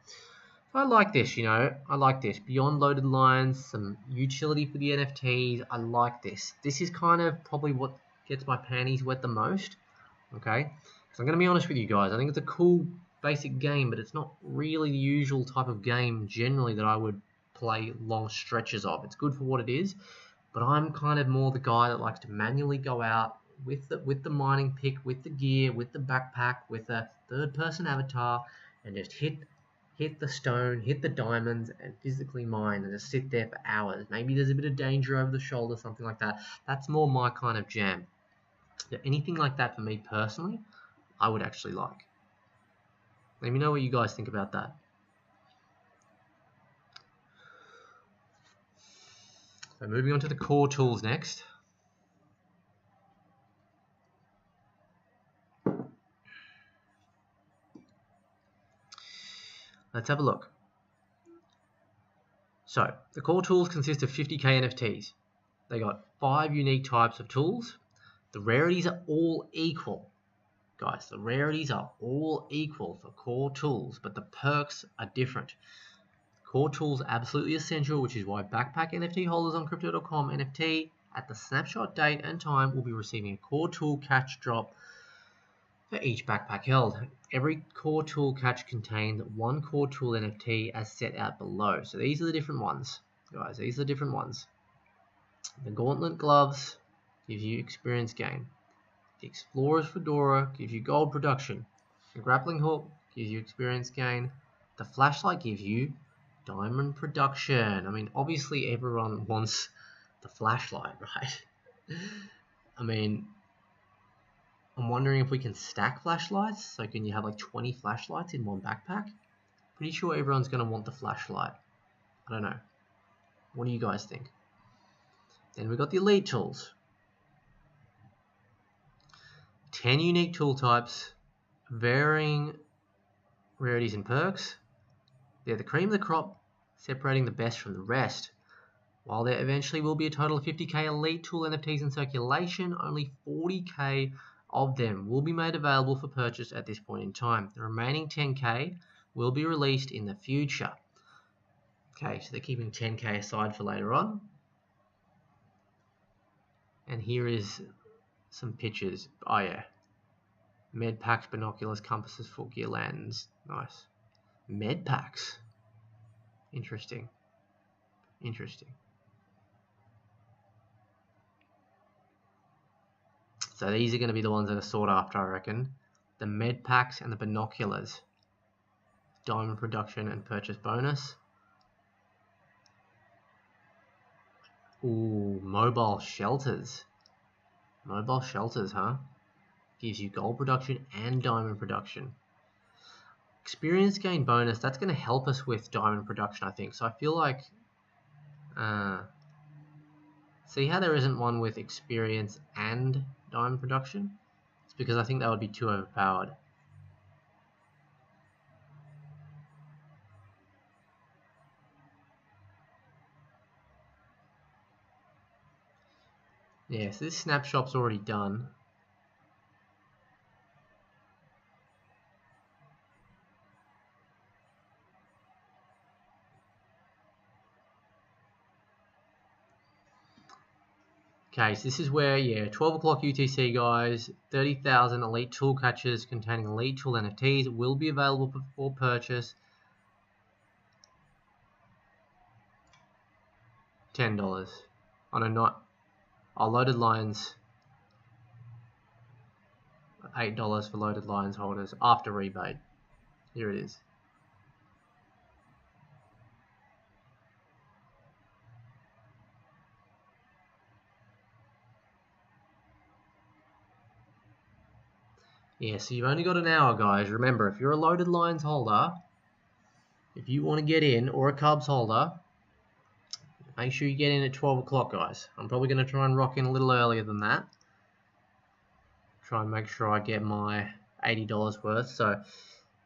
I like this, you know, I like this. Beyond loaded lines, some utility for the NFTs, I like this. This is kind of probably what gets my panties wet the most, okay? So I'm going to be honest with you guys, I think it's a cool basic game, but it's not really the usual type of game generally that I would play long stretches of. It's good for what it is, but I'm kind of more the guy that likes to manually go out with the mining pick, with the gear, with the backpack, with a third-person avatar, and just hit the stone, hit the diamonds, and physically mine, and just sit there for hours. Maybe there's a bit of danger over the shoulder, something like that. That's more my kind of jam. So anything like that for me personally, I would actually like. Let me know what you guys think about that. So moving on to the core tools next. Let's have a look. So the core tools consist of 50k NFTs. They got 5 unique types of tools. The rarities are all equal. Guys, the rarities are all equal for core tools, but the perks are different. Core tools are absolutely essential, which is why backpack NFT holders on Crypto.com NFT at the snapshot date and time will be receiving a core tool catch drop for each backpack held. Every core tool catch contains 1 core tool NFT as set out below. So these are the different ones, guys. These are the different ones. The Gauntlet Gloves gives you experience gain. The Explorer's Fedora gives you gold production. The Grappling Hook gives you experience gain. The Flashlight gives you diamond production. I mean, obviously everyone wants the flashlight, right? I mean, I'm wondering if we can stack flashlights. So can you have like 20 flashlights in one backpack? Pretty sure everyone's going to want the flashlight. I don't know. What do you guys think? Then we've got the elite tools. 10 unique tool types, varying rarities and perks. They're the cream of the crop, separating the best from the rest. While there eventually will be a total of 50k elite tool NFTs in circulation, only 40k of them will be made available for purchase at this point in time. The remaining 10k will be released in the future. Okay, so they're keeping 10k aside for later on. And here is some pictures. Oh yeah. Med packs, binoculars, compasses, full gear lanterns. Nice. Med packs. Interesting. Interesting. So these are going to be the ones that are sought after, I reckon. The med packs and the binoculars. Diamond production and purchase bonus. Ooh, mobile shelters. Mobile shelters, huh? Gives you gold production and diamond production. Experience gain bonus. That's going to help us with diamond production, I think. So I feel like... see how there isn't one with experience and diamond production? It's because I think that would be too overpowered. Yeah, so this snapshot's already done. Okay, so this is where, yeah, 12 o'clock UTC, guys, 30,000 elite tool catchers containing elite tool NFTs will be available for purchase. $10 on a night. Oh, loaded lines, $8 for loaded lines holders after rebate. Here it is. Yeah, so you've only got an hour, guys. Remember, if you're a loaded lines holder, if you want to get in, or a Cubs holder, make sure you get in at 12 o'clock, guys. I'm probably going to try and rock in a little earlier than that. Try and make sure I get my $80 worth. So,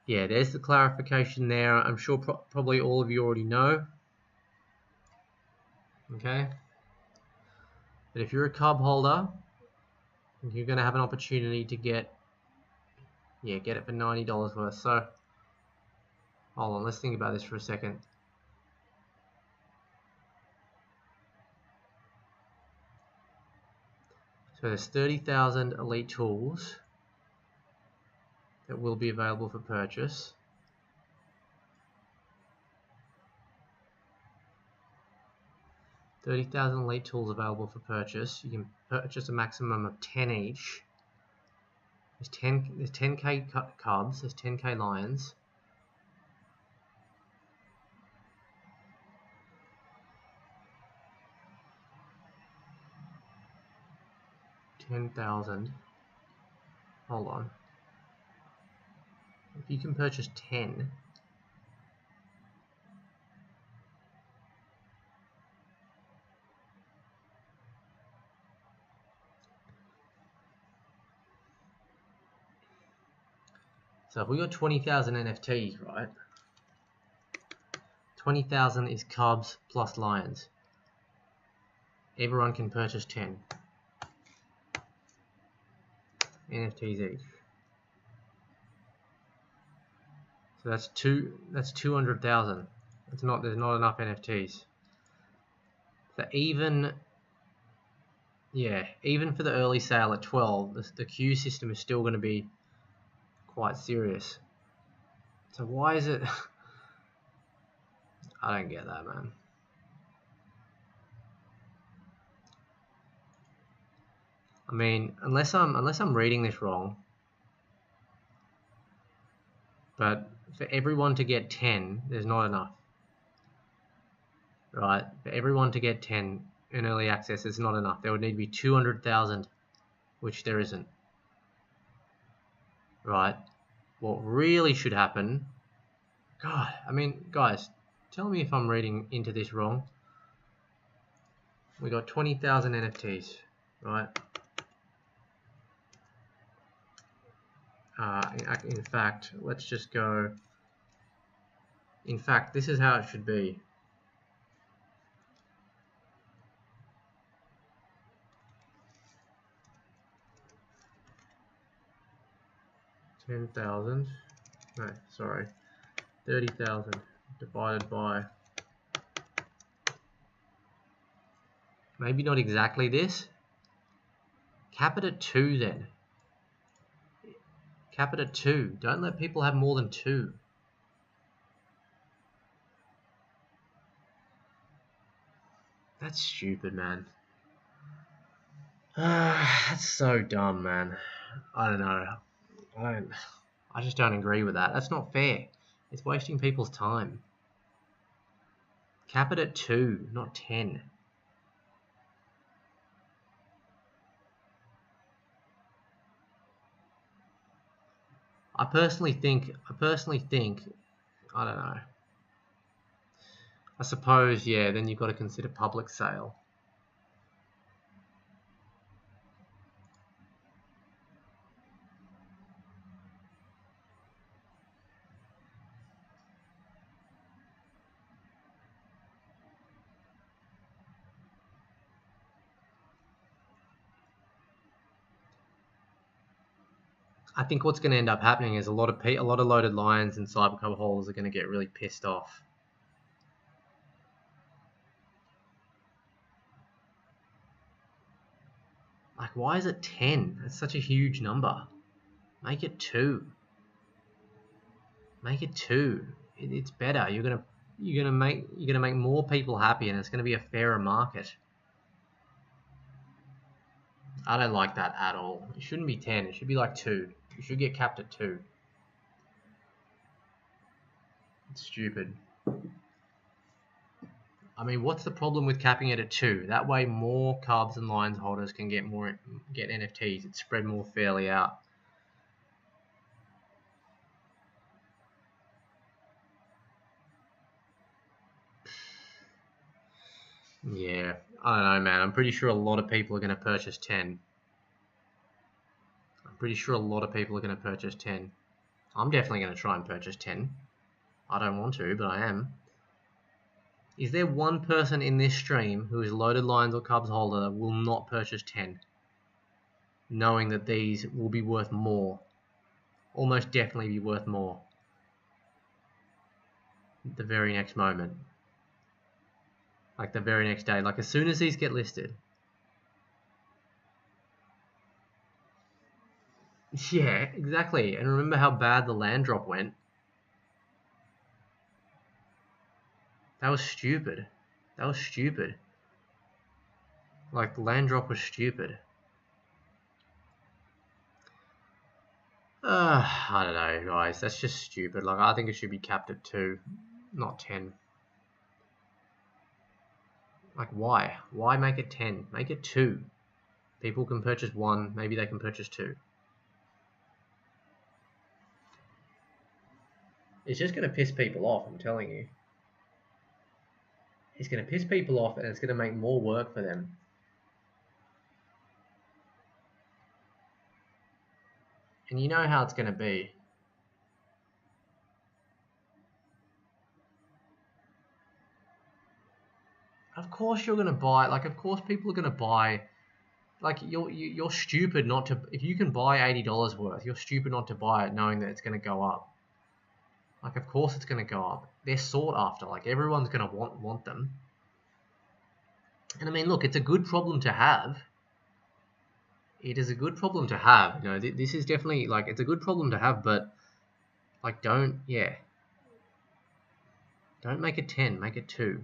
yeah, there's the clarification there. I'm sure probably all of you already know. Okay? But if you're a Cub holder, you're going to have an opportunity to get it for $90 worth. So, hold on, let's think about this for a second. So there's 30,000 elite tools that will be available for purchase. $30,000 elite tools available for purchase. You can purchase a maximum of 10 each. There's 10k Cubs, there's 10k Lions. $10,000. Hold on. If you can purchase 10, so if we got 20,000 NFTs, right? 20,000 is Cubs plus Lions. Everyone can purchase 10 NFTs each. So that's 200,000. There's not enough NFTs. So even for the early sale at 12, the queue system is still going to be quite serious. So why is it? I don't get that, man. I mean, unless I'm reading this wrong, but for everyone to get 10, there's not enough. Right? For everyone to get 10 in early access, there's not enough. There would need to be 200,000, which there isn't. Right? What really should happen... God, I mean, guys, tell me if I'm reading into this wrong. We got 20,000 NFTs, right? In fact, let's just go. In fact, this is how it should be. $10,000. No, sorry. 30,000 divided by. Maybe not exactly this. Cap it at 2 then. Cap it at 2. Don't let people have more than 2. That's stupid, man. That's so dumb, man. I don't know. I just don't agree with that. That's not fair. It's wasting people's time. Cap it at 2, not 10. I personally think, I don't know. I suppose, yeah, then you've got to consider public sale. I think what's going to end up happening is a lot of loaded lions and cybercub holders are going to get really pissed off. Like, why is it 10? That's such a huge number. Make it 2. Make it 2. It's better. You're gonna make more people happy, and it's gonna be a fairer market. I don't like that at all. It shouldn't be 10. It should be like 2. You should get capped at 2. It's stupid. I mean, what's the problem with capping it at 2? That way more cubs and lions holders can get NFTs. It's spread more fairly out. Yeah, I don't know, man. I'm pretty sure a lot of people are going to purchase 10. I'm pretty sure a lot of people are going to purchase 10. I'm definitely going to try and purchase 10. I don't want to, but I am. Is there one person in this stream who is loaded lions or cubs holder that will not purchase 10, knowing that these will be worth more? Almost definitely be worth more the very next moment. Like the very next day. Like as soon as these get listed. Yeah, exactly. And remember how bad the land drop went? That was stupid. That was stupid. Like, the land drop was stupid. I don't know, guys. That's just stupid. Like, I think it should be capped at 2, not 10. Like, why? Why make it 10? Make it 2. People can purchase 1. Maybe they can purchase 2. It's just going to piss people off, I'm telling you. It's going to piss people off, and it's going to make more work for them. And you know how it's going to be. Of course you're going to buy. Like, of course people are going to buy. Like, you're stupid not to. If you can buy $80 worth, you're stupid not to buy it knowing that it's going to go up. Like, of course it's going to go up. They're sought after. Like, everyone's going to want them. And I mean, look, it's a good problem to have. It is a good problem to have. You know, this is definitely, like, it's a good problem to have, but, like, don't make it 10. Make it 2.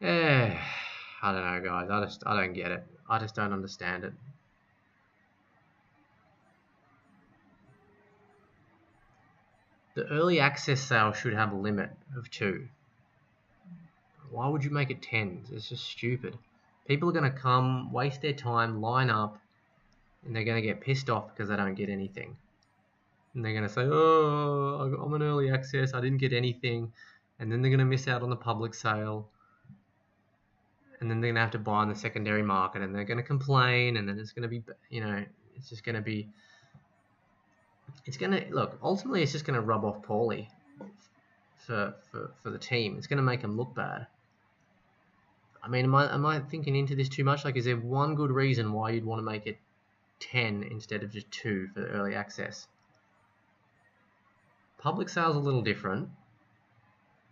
I don't know, guys. I don't get it. I just don't understand it. The early access sale should have a limit of 2. Why would you make it 10? It's just stupid. People are going to come, waste their time, line up, and they're going to get pissed off because they don't get anything. And they're going to say, oh, I'm an early access, I didn't get anything. And then they're going to miss out on the public sale. And then they're going to have to buy on the secondary market, and they're going to complain, and then it's going to be, you know, it's just going to be it's gonna look. Ultimately, it's just gonna rub off poorly for the team. It's gonna make them look bad. I mean, am I thinking into this too much? Like, is there one good reason why you'd want to make it 10 instead of just 2 for the early access? Public sale's a little different.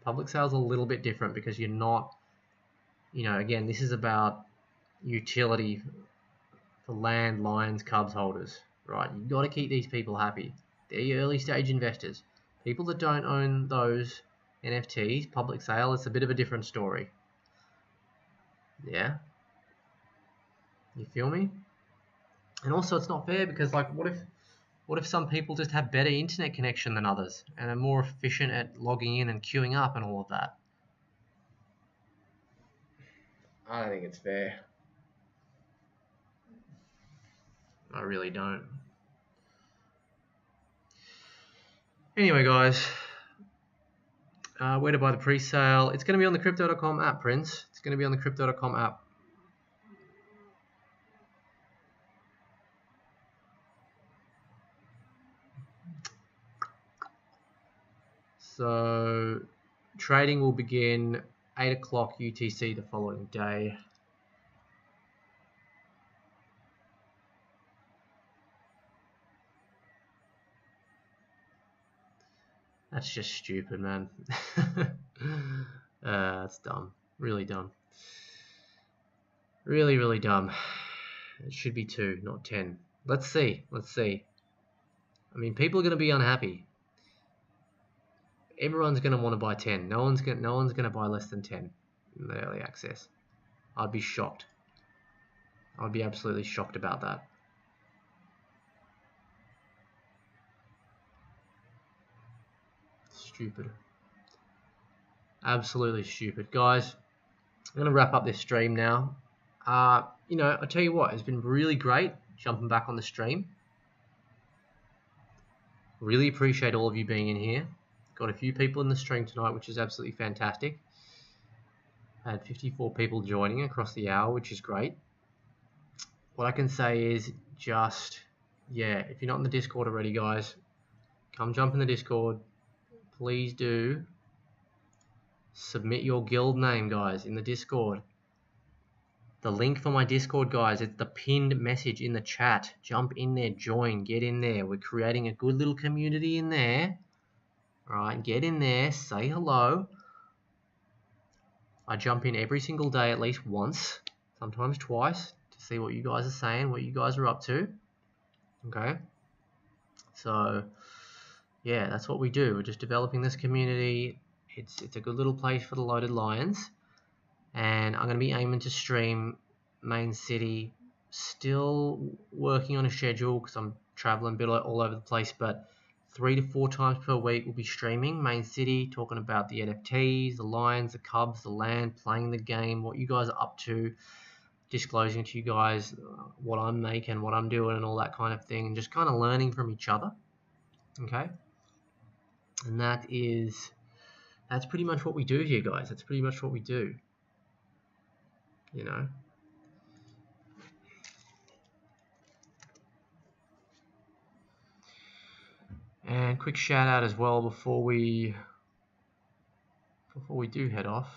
Public sale's a little bit different because you're not, you know, again, this is about utility for land, lions, cubs holders, right? You've got to keep these people happy. They're your early stage investors. People that don't own those NFTs, public sale, it's a bit of a different story. Yeah? You feel me? And also, it's not fair because, like, what if some people just have better internet connection than others and are more efficient at logging in and queuing up and all of that? I don't think it's fair. I really don't. Anyway, guys, where to buy the pre-sale? It's going to be on the Crypto.com app, Prince. It's going to be on the Crypto.com app. So trading will begin 8 o'clock UTC the following day. That's just stupid, man. That's dumb. Really dumb. Really, really dumb. It should be 2, not 10. Let's see. Let's see. I mean, people are going to be unhappy. Everyone's going to want to buy 10. No one's going to buy less than 10 in the early access. I'd be shocked. I'd be absolutely shocked about that. Stupid. Absolutely stupid. Guys, I'm going to wrap up this stream now. You know, I tell you what, it's been really great jumping back on the stream. Really appreciate all of you being in here. Got a few people in the stream tonight, which is absolutely fantastic. I had 54 people joining across the hour, which is great. What I can say is just, yeah, if you're not in the Discord already, guys, come jump in the Discord. Please do submit your guild name, guys, in the Discord. The link for my Discord, guys, it's the pinned message in the chat. Jump in there, join, get in there. We're creating a good little community in there. All right, get in there, say hello. I jump in every single day at least once, sometimes twice, to see what you guys are saying, what you guys are up to. Okay? So, yeah, that's what we do. We're just developing this community. It's a good little place for the loaded lions. And I'm going to be aiming to stream main city. Still working on a schedule because I'm traveling a bit all over the place, but 3 to 4 times per week we'll be streaming main city, talking about the NFTs, the lions, the cubs, the land, playing the game, what you guys are up to, disclosing to you guys what I'm making, what I'm doing, and all that kind of thing, and just kind of learning from each other. Okay? And that's pretty much what we do here, guys. That's pretty much what we do. You know? And quick shout out as well before we do head off.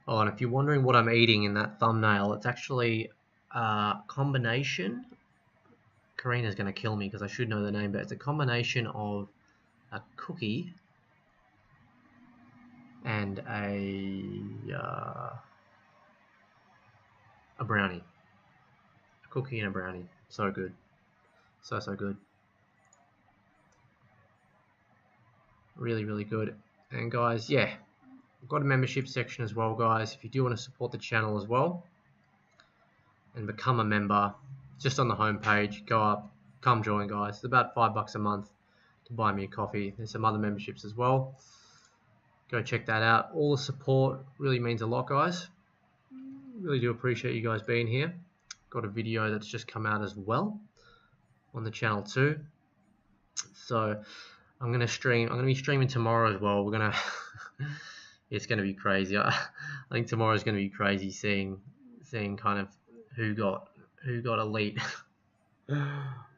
Oh, and if you're wondering what I'm eating in that thumbnail, it's actually a combination. Karina's going to kill me because I should know the name, but it's a combination of a cookie and a brownie. A cookie and a brownie. So good. So good. Really, really good. And guys, yeah, I've got a membership section as well, guys. If you do want to support the channel as well and become a member, just on the homepage, go up, come join, guys. It's about $5 a month to buy me a coffee. There's some other memberships as well. Go check that out. All the support really means a lot, guys. Really do appreciate you guys being here. Got a video that's just come out as well. on the channel too. So I'm gonna be streaming tomorrow as well. We're gonna it's gonna be crazy. I think tomorrow's gonna be crazy seeing kind of who got elite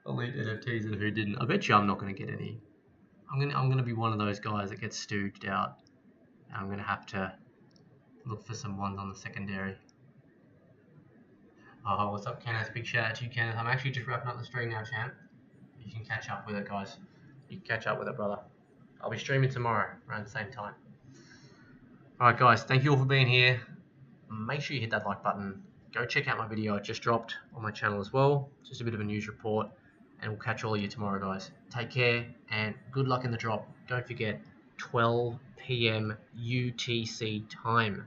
elite NFTs and who didn't. I bet you I'm not gonna get any. I'm gonna be one of those guys that gets stooged out. And I'm gonna have to look for some ones on the secondary. Oh, what's up, Kenneth? Big shout out to you, Kenneth. I'm actually just wrapping up the stream now, champ. You can catch up with it, guys. You can catch up with it, brother. I'll be streaming tomorrow around the same time. Alright, guys, thank you all for being here. Make sure you hit that like button. Go check out my video I just dropped on my channel as well. Just a bit of a news report. And we'll catch all of you tomorrow, guys. Take care and good luck in the drop. Don't forget, 12 PM UTC time.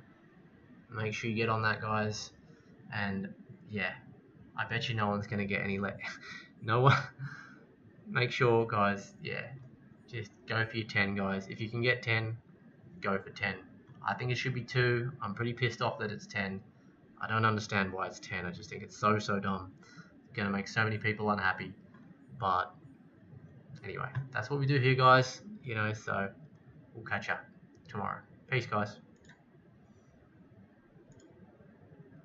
Make sure you get on that, guys. And yeah, I bet you no one's going to get any no one. Make sure, guys, yeah, just go for your 10, guys. If you can get 10, go for 10. I think it should be 2. I'm pretty pissed off that it's 10. I don't understand why it's 10. I just think it's so dumb. It's going to make so many people unhappy. But anyway, that's what we do here, guys. You know, so we'll catch up tomorrow. Peace, guys.